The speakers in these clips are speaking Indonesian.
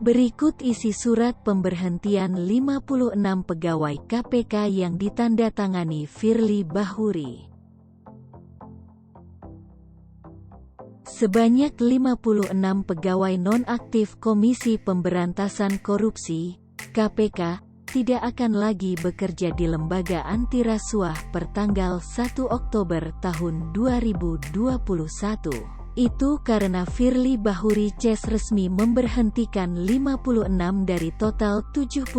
Berikut isi surat pemberhentian 56 pegawai KPK yang ditandatangani Firly Bahuri. Sebanyak 56 pegawai nonaktif Komisi Pemberantasan Korupsi (KPK) tidak akan lagi bekerja di lembaga anti rasuah pertanggal 1 Oktober tahun 2021. Itu karena Firly Bahuri CS resmi memberhentikan 56 dari total 75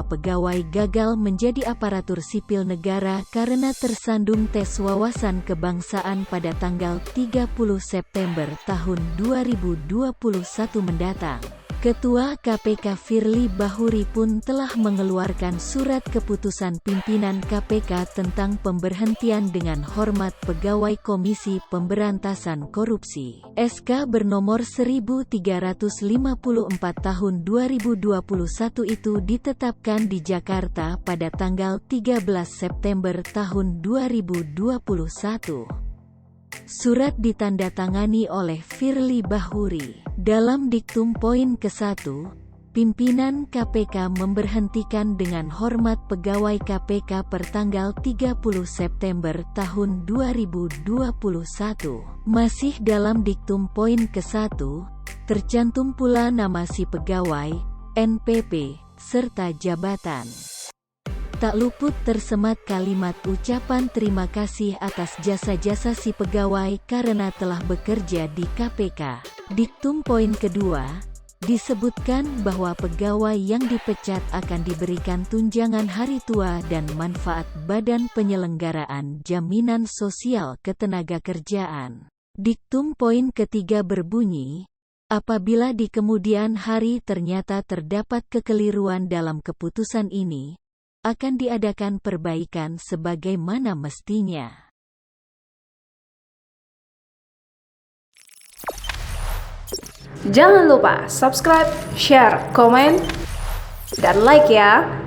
pegawai gagal menjadi aparatur sipil negara karena tersandung tes wawasan kebangsaan pada tanggal 30 September tahun 2021 mendatang. Ketua KPK Firly Bahuri pun telah mengeluarkan surat keputusan pimpinan KPK tentang pemberhentian dengan hormat pegawai Komisi Pemberantasan Korupsi. SK bernomor 1354 tahun 2021 itu ditetapkan di Jakarta pada tanggal 13 September tahun 2021. Surat ditandatangani oleh Firly Bahuri. Dalam diktum poin ke-1, pimpinan KPK memberhentikan dengan hormat pegawai KPK pertanggal 30 September tahun 2021. Masih dalam diktum poin ke-1, tercantum pula nama si pegawai, NPP, serta jabatan. Tak luput tersemat kalimat ucapan terima kasih atas jasa-jasa si pegawai karena telah bekerja di KPK. Diktum poin kedua, disebutkan bahwa pegawai yang dipecat akan diberikan tunjangan hari tua dan manfaat Badan Penyelenggaraan Jaminan Sosial Ketenagakerjaan. Diktum poin ketiga berbunyi, apabila di kemudian hari ternyata terdapat kekeliruan dalam keputusan ini, akan diadakan perbaikan sebagaimana mestinya. Jangan lupa subscribe, share, komen, dan like ya!